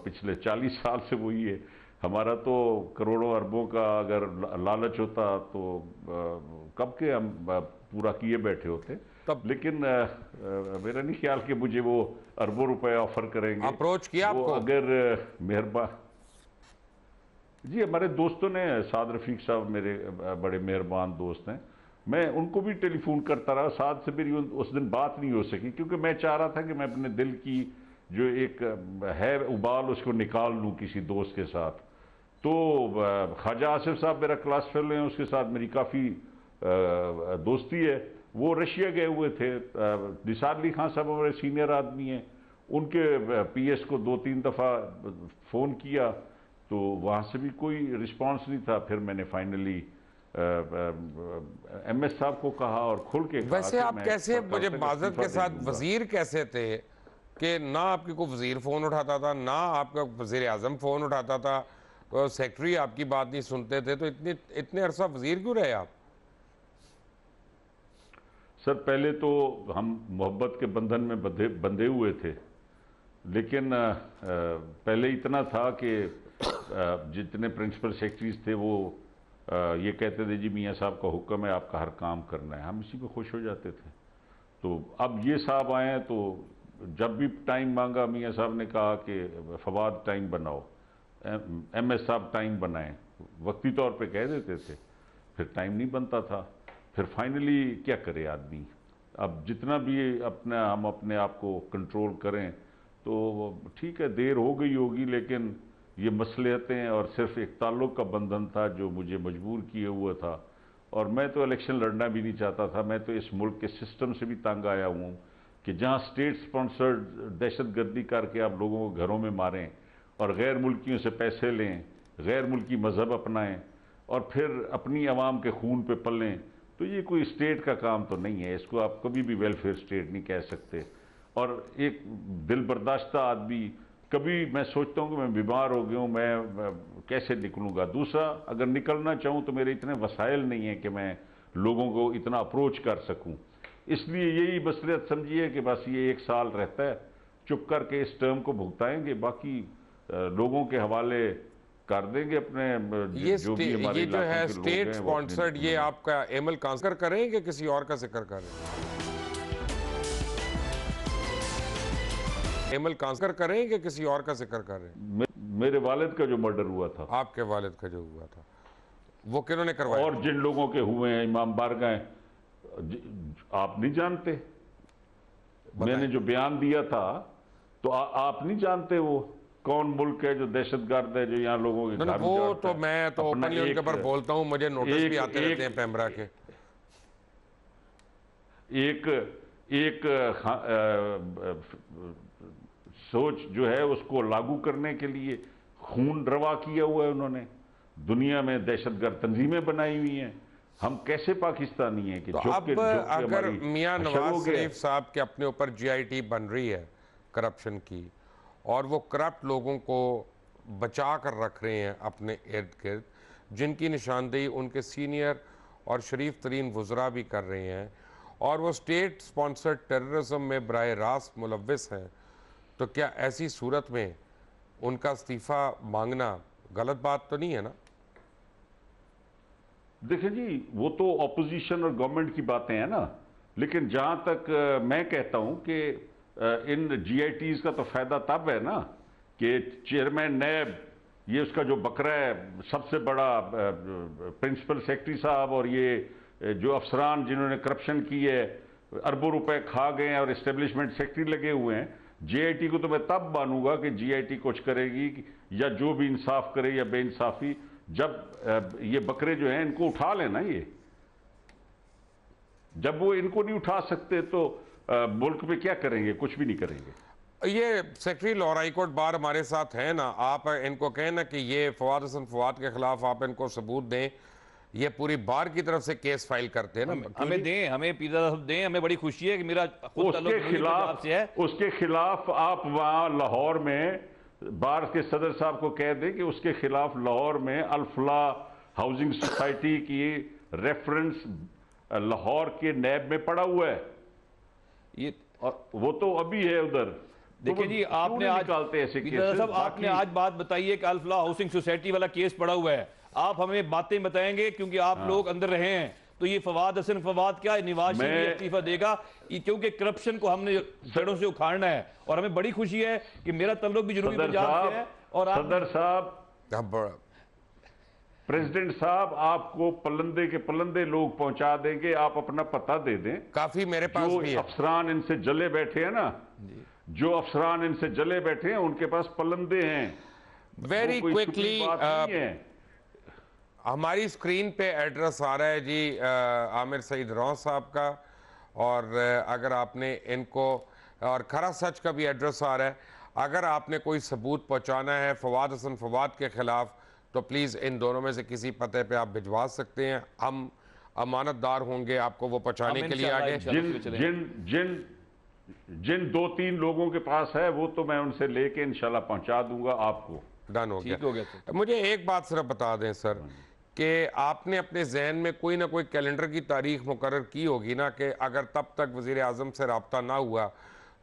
B: पिछले 40 साल से वही है। हमारा तो करोड़ों अरबों का अगर लालच होता तो कब के हम पूरा किए बैठे होते
A: तब।
B: लेकिन मेरा नहीं ख्याल कि मुझे वो अरबों रुपए ऑफर करेंगे।
A: अप्रोच किया
B: वो
A: आपको?
B: अगर मेहरबान जी, हमारे दोस्तों ने, साद रफीक साहब मेरे बड़े मेहरबान दोस्त हैं, मैं उनको भी टेलीफोन करता रहा। साद से मेरी उस दिन बात नहीं हो सकी क्योंकि मैं चाह रहा था कि मैं अपने दिल की जो एक है उबाल उसको निकाल लूँ किसी दोस्त के साथ। तो ख्वाजा आसिफ साहब मेरा क्लास फेलो हैं, उसके साथ मेरी काफ़ी दोस्ती है। वो रशिया गए हुए थे। निसार अली खान साहब हमारे सीनियर आदमी हैं, उनके पीएस को 2-3 दफ़ा फ़ोन किया तो वहाँ से भी कोई रिस्पांस नहीं था। फिर मैंने फाइनली एमएस साहब को कहा और खुल के कहा।
A: वैसे आप कैसे, मुझे माजरत के साथ,
B: दूंगा।
A: वजीर कैसे थे कि ना आपके को वजीर फ़ोन उठाता था, ना आपका वजीर आज़म फ़ोन उठाता था, तो सेक्रेटरी आपकी बात नहीं सुनते थे, तो इतने अरसा वजीर क्यों रहे आप?
B: सर पहले तो हम मोहब्बत के बंधन में बंधे हुए थे, लेकिन पहले इतना था कि जितने प्रिंसिपल सेक्रेटरीज थे वो ये कहते थे जी मियाँ साहब का हुक्म है, आपका हर काम करना है, हम इसी पे खुश हो जाते थे। तो अब ये साहब आए हैं तो जब भी टाइम मांगा मियाँ साहब ने कहा कि फवाद टाइम बनाओ, एमएस साहब टाइम बनाएं, वक्ती तौर पे कह देते थे, फिर टाइम नहीं बनता था। फिर फाइनली क्या करे आदमी, अब जितना भी हम अपने आप को कंट्रोल करें तो ठीक है, देर हो गई होगी, लेकिन ये मसलियतें और सिर्फ एक ताल्लुक़ का बंधन था जो मुझे मजबूर किए हुआ था। और मैं तो इलेक्शन लड़ना भी नहीं चाहता था। मैं तो इस मुल्क के सिस्टम से भी तंग आया हूँ कि जहाँ स्टेट स्पॉन्सर्ड दहशत गर्दी करके आप लोगों को घरों में मारें और गैर मुल्कियों से पैसे लें, गैर मुल्की मज़हब अपनाएं और फिर अपनी आवाम के खून पे पलें, तो ये कोई स्टेट का काम तो नहीं है। इसको आप कभी भी वेलफेयर स्टेट नहीं कह सकते। और एक दिल बर्दाश्ता आदमी, कभी मैं सोचता हूँ कि मैं बीमार हो गया हूँ, मैं कैसे निकलूँगा। दूसरा, अगर निकलना चाहूँ तो मेरे इतने वसाइल नहीं है कि मैं लोगों को इतना अप्रोच कर सकूँ। इसलिए यही मसलियत समझिए कि बस ये 1 साल रहता है, चुप करके इस टर्म को भुगताएंगे, बाकी लोगों के हवाले कर देंगे अपने जो भी हमारे
A: ये जो है
B: के लोग
A: स्टेट
B: हैं, वो
A: स्पॉन्सर्ड,
B: अपने-
A: ये आपका एमएल कांसर करें कि किसी और का जिक्र करें? एमएल कांसर करें कि किसी और का जिक्र करें?
B: मेरे वालिद का जो मर्डर हुआ था,
A: आपके वालिद का जो हुआ था, वो किन्होंने करवाया?
B: और जिन लोगों के हुए हैं, इमाम बारगाह, आप नहीं जानते। मैंने जो बयान दिया था तो आप नहीं जानते वो कौन मुल्क है जो दहशतगर्द है, जो यहाँ लोगों के घर
A: वो
B: उजाड़ता
A: तो
B: है।
A: मैं तो
B: अपना
A: ओपनली उनके ऊपर बोलता हूँ, मुझे नोटिस भी आते रहते हैं पैमरा के।
B: एक सोच जो है उसको लागू करने के लिए खून रवा किया हुआ है उन्होंने। दुनिया में दहशतगर्द तंजीमें बनाई हुई हैं। हम कैसे पाकिस्तानी हैं कि
A: तो अब अगर मियां नवाज शरीफ साहब के अपने ऊपर जीआईटी बन रही है करप्शन की, और वो करप्ट लोगों को बचा कर रख रहे हैं अपने इर्द गिर्द, जिनकी निशानदेही उनके सीनियर और शरीफ तरीन वज़रा भी कर रहे हैं, और वो स्टेट स्पॉन्सर्ड टेररिज्म में बराह रास्त मुलव्विस हैं, तो क्या ऐसी सूरत में उनका इस्तीफ़ा मांगना गलत बात तो नहीं है ना?
B: देखिए जी, वो तो ऑपोजिशन और गवर्नमेंट की बातें हैं ना, लेकिन जहां तक मैं कहता हूं कि इन जीआईटीज का तो फायदा तब है ना कि चेयरमैन नैब, ये उसका जो बकरा है, सबसे बड़ा प्रिंसिपल सेक्रेटरी साहब और ये जो अफसरान जिन्होंने करप्शन की है, अरबों रुपए खा गए हैं और इस्टेब्लिशमेंट सेक्रेटरी लगे हुए हैं। जीआईटी को तो मैं तब मानूंगा कि जीआईटी कुछ करेगी या जो भी इंसाफ करे या बेइंसाफी, जब ये बकरे जो हैं इनको उठा लेना। ये जब वो इनको नहीं उठा सकते तो मुल्क में क्या करेंगे? कुछ भी नहीं करेंगे।
A: ये सेक्रेटरी लॉर हाईकोर्ट बार हमारे साथ है ना, आप इनको कहें ना कि ये फवाद हसन फवाद के खिलाफ आप इनको सबूत दें, ये पूरी बार की तरफ से केस फाइल करते हैं ना।
D: हमें दें, हमें पीज़ा दें, हमें बड़ी खुशी है कि मेरा खुद ताल्लुक पंजाब से है।
B: उसके खिलाफ आप वहां लाहौर में बार के सदर साहब को कह दें कि उसके खिलाफ लाहौर में अल फलाह हाउसिंग सोसाइटी की रेफरेंस लाहौर के नैब में पड़ा हुआ है,
D: ये
B: और वो तो अभी है उधर।
D: देखिए जी, आपने आज
B: निकालते ऐसे
D: पीरजादा साहब, आपने आज बात बताई है कि अल्फला हाउसिंग सोसाइटी वाला केस पड़ा हुआ है। आप हमें बातें बताएंगे क्योंकि आप लोग अंदर रहे हैं। तो ये फवाद हसन फवाद क्या नवाज शरीफ ये इस्तीफा देगा? क्योंकि करप्शन को हमने जड़ों से उखाड़ना है। और हमें बड़ी खुशी है कि मेरा तल्लुक भी जनूबी पंजाब से है। और
B: सदर साहब, प्रेसिडेंट साहब आपको पलंदे के पलंदे लोग पहुंचा देंगे, आप अपना पता दे दें।
A: काफी मेरे पास भी है।
B: अफसरान इनसे जले बैठे हैं ना, जो अफसरान इनसे जले बैठे हैं उनके पास पलंदे हैं।
A: वेरी क्विकली हमारी स्क्रीन पे एड्रेस आ रहा है जी आमिर सईद रौं साहब का, और अगर आपने इनको, और खरा सच का भी एड्रेस आ रहा है। अगर आपने कोई सबूत पहुंचाना है फवाद हसन फवाद के खिलाफ तो प्लीज़ इन दोनों में से किसी पते पे आप भिजवा सकते हैं। हम अमानतदार होंगे आपको वो पहुंचाने के लिए आगे।
B: जिन 2-3 लोगों के पास है वो तो मैं उनसे लेके इंशाल्लाह पहुंचा दूंगा आपको।
A: डन हो गया।
D: ठीक हो गया।
A: मुझे एक बात सिर्फ बता दें सर कि आपने अपने जहन में कोई ना कोई कैलेंडर की तारीख मुकर्रर की होगी ना कि अगर तब तक वज़ीर आज़म से रब्ता ना हुआ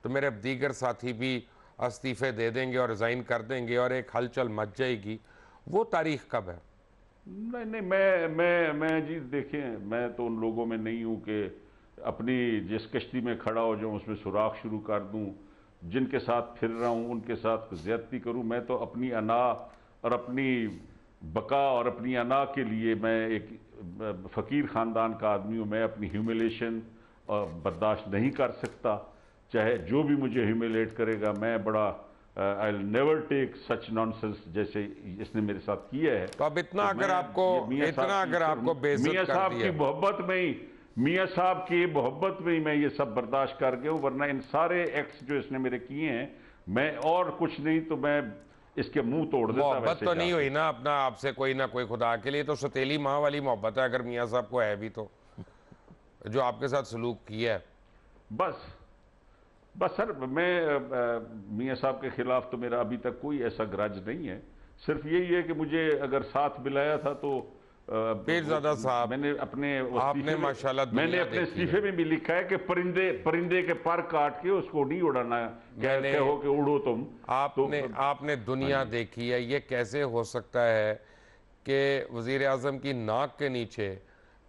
A: तो मेरे दीगर साथी भी इस्तीफ़े दे देंगे और रिज़ाइन कर देंगे और एक हलचल मच जाएगी। वो तारीख कब है?
B: नहीं, मैं जी देखें, मैं तो उन लोगों में नहीं हूँ कि अपनी जिस कश्ती में खड़ा हो जाऊँ उसमें सुराख शुरू कर दूँ, जिनके साथ फिर रहा हूँ उनके साथ ज़्यादती करूँ। मैं तो अपनी अना और अपनी बका और अपनी अना के लिए, मैं एक फ़कीर ख़ानदान का आदमी हूँ, मैं अपनी ह्यूमिलेशन बर्दाश्त नहीं कर सकता। चाहे जो भी मुझे ह्यूमिलेट करेगा, मैं बड़ा I will never take such nonsense जैसे इसने मेरे साथ किया है।
A: तो अब इतना अगर आपको बेइज्जत
B: मियाँ
A: कर
B: साहब
A: दिया,
B: की मोहब्बत में ही, मियाँ साहब की मोहब्बत में ही मैं ये सब बर्दाश्त कर गया हूँ, वरना इन सारे एक्ट्स जो इसने मेरे किए हैं, मैं और कुछ नहीं तो मैं इसके मुंह तोड़ देता।
A: मोहब्बत तो नहीं हुई ना अपना आपसे कोई ना कोई, खुदा के लिए तो सतीली माँ वाली मोहब्बत है अगर मियाँ साहब को है भी तो, जो आपके साथ सलूक किया है।
B: बस सर, मैं मियाँ साहब के खिलाफ तो मेरा अभी तक कोई ऐसा ग्रज नहीं है। सिर्फ यही है कि मुझे अगर साथ मिलाया था तो
A: पीरजादा साहब,
B: मैंने अपने
A: आपने माशाल्लाह
B: मैंने अपने इस्तीफे में भी लिखा है कि परिंदे के पर काट के उसको नहीं उड़ाना, कहो कि उड़ो तुम।
A: आपने दुनिया देखी है, ये कैसे हो सकता है कि वज़ीर आज़म की नाक के नीचे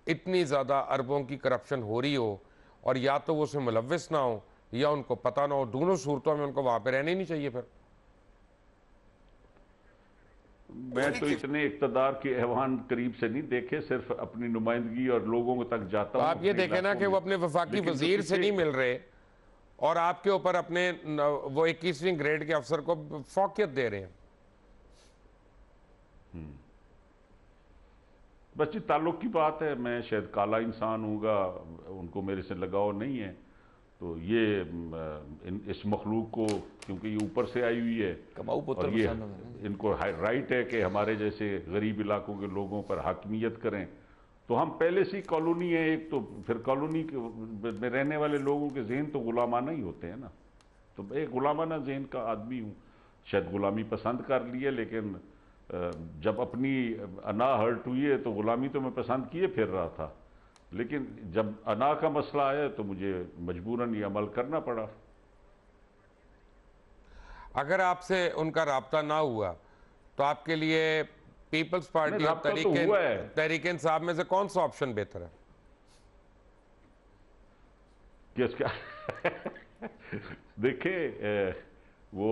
A: इतनी ज़्यादा अरबों की करप्शन हो रही हो और या तो वो उसमें मुलव्विस ना हो या उनको पता ना हो? दोनों सूरतों में उनको वहां पे रहना ही नहीं चाहिए। फिर
B: मैं तो इतने इक़्तिदार के ऐवान करीब से नहीं देखे, सिर्फ अपनी नुमाइंदगी और लोगों तक जाता हूं।
A: आप ये देखें ना कि वो अपने वफाकी वजीर से नहीं मिल रहे और आपके ऊपर अपने वो 21वीं ग्रेड के अफसर को फौकियत दे रहे हैं।
B: बस जी ताल्लुक की बात है, मैं शायद काला इंसान हूँगा, उनको मेरे से लगाव नहीं है, तो ये इस मखलूक को, क्योंकि ये ऊपर से आई हुई है और ये इनको राइट है कि हमारे जैसे गरीब इलाकों के लोगों पर हाकिमियत करें, तो हम पहले से ही कॉलोनी है एक, तो फिर कॉलोनी में रहने वाले लोगों के जहन तो गुलामाना ही होते हैं ना। तो एक गुलामाना जहन का आदमी हूँ, शायद गुलामी पसंद कर ली है, लेकिन जब अपनी अना हर्ट हुई है तो गुलामी तो मैं पसंद किए फिर रहा था, लेकिन जब अना का मसला आया तो मुझे मजबूरन ये अमल करना पड़ा।
A: अगर आपसे उनका राब्ता ना हुआ तो आपके लिए पीपल्स पार्टी और तहरीक इंसाफ में से कौन सा ऑप्शन बेहतर है?
B: किसका? देखिए वो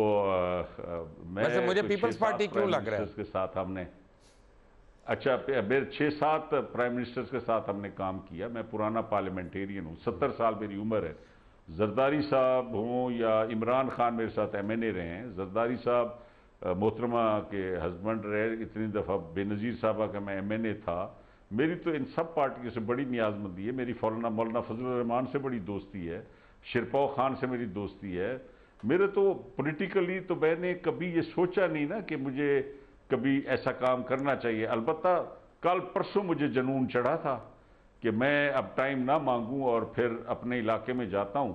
A: वैसे मुझे पीपल्स पार्टी क्यों लग रहा है
B: के साथ हमने, अच्छा मेरे 6-7 प्राइम मिनिस्टर्स के साथ हमने काम किया। मैं पुराना पार्लियामेंटेरियन हूँ, 70 साल मेरी उम्र है। जरदारी साहब हों या इमरान खान मेरे साथ MNA रहे हैं। जरदारी साहब मोहतरमा के हस्बैंड रहे, इतनी दफ़ा बेनज़ीर साहबा का मैं MNA था। मेरी तो इन सब पार्टियों से बड़ी नियाजमंदी है। मेरी मौलाना फजलुर रहमान से बड़ी दोस्ती है, शिरपौ खान से मेरी दोस्ती है। मेरे तो पॉलिटिकली तो मैंने कभी ये सोचा नहीं ना कि मुझे कभी ऐसा काम करना चाहिए। अलबत्ता कल परसों मुझे जुनून चढ़ा था कि मैं अब टाइम ना मांगूं और फिर अपने इलाके में जाता हूं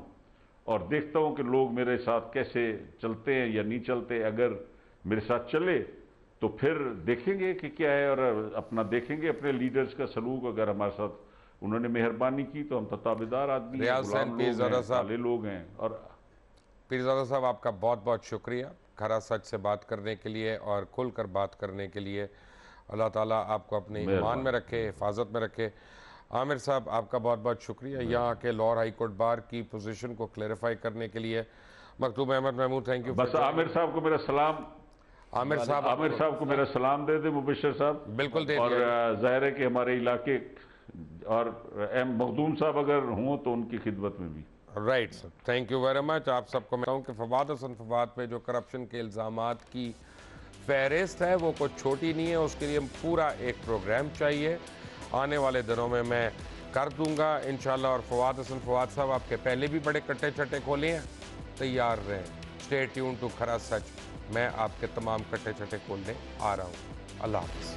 B: और देखता हूं कि लोग मेरे साथ कैसे चलते हैं या नहीं चलते। अगर मेरे साथ चले तो फिर देखेंगे कि क्या है और अपना देखेंगे अपने लीडर्स का सलूक। अगर हमारे साथ उन्होंने मेहरबानी की तो हम तो ताबेदार आदमी हैं,
A: रियाज
B: गुलाम
A: हुसैन
B: लोग
A: पीरजादा
B: हैं,
A: साहब।
B: काले लोग हैं। और
A: पीरजादा साहब, आपका बहुत बहुत शुक्रिया खरा सच से बात करने के लिए और खुलकर बात करने के लिए। अल्लाह ताला आपको अपने ईमान में रखे, हिफाजत में रखे। आमिर साहब, आपका बहुत बहुत शुक्रिया यहाँ के लाहौर हाई कोर्ट बार की पोजीशन को क्लैरिफाई करने के लिए। मकतूब अहमद महमूद, थैंक यू।
B: बस आमिर साहब को मेरा सलाम,
A: आमिर साहब
B: को मेरा सलाम दे दे मुबशर साहब।
A: बिल्कुल दे
B: और
A: दिया।
B: जाहिर है कि हमारे इलाके और एम मखदूम साहब अगर हों तो उनकी खिदमत में भी।
A: Right sir, thank you very much. आप सबको मैं कहूँ कि फवाद हसन फवाद पे जो करप्शन के इल्ज़ामात की फहरिस्त है वो कुछ छोटी नहीं है, उसके लिए पूरा एक प्रोग्राम चाहिए। आने वाले दिनों में मैं कर दूंगा इंशाल्लाह। और फवाद हसन फवाद साहब, आपके पहले भी बड़े कट्टे छट्टे खोले हैं, तैयार रहें। स्टे ट्यून टू खरा सच, मैं आपके तमाम कट्टे छट्टे खोलने आ रहा हूँ। अल्लाह हाफ़िज़।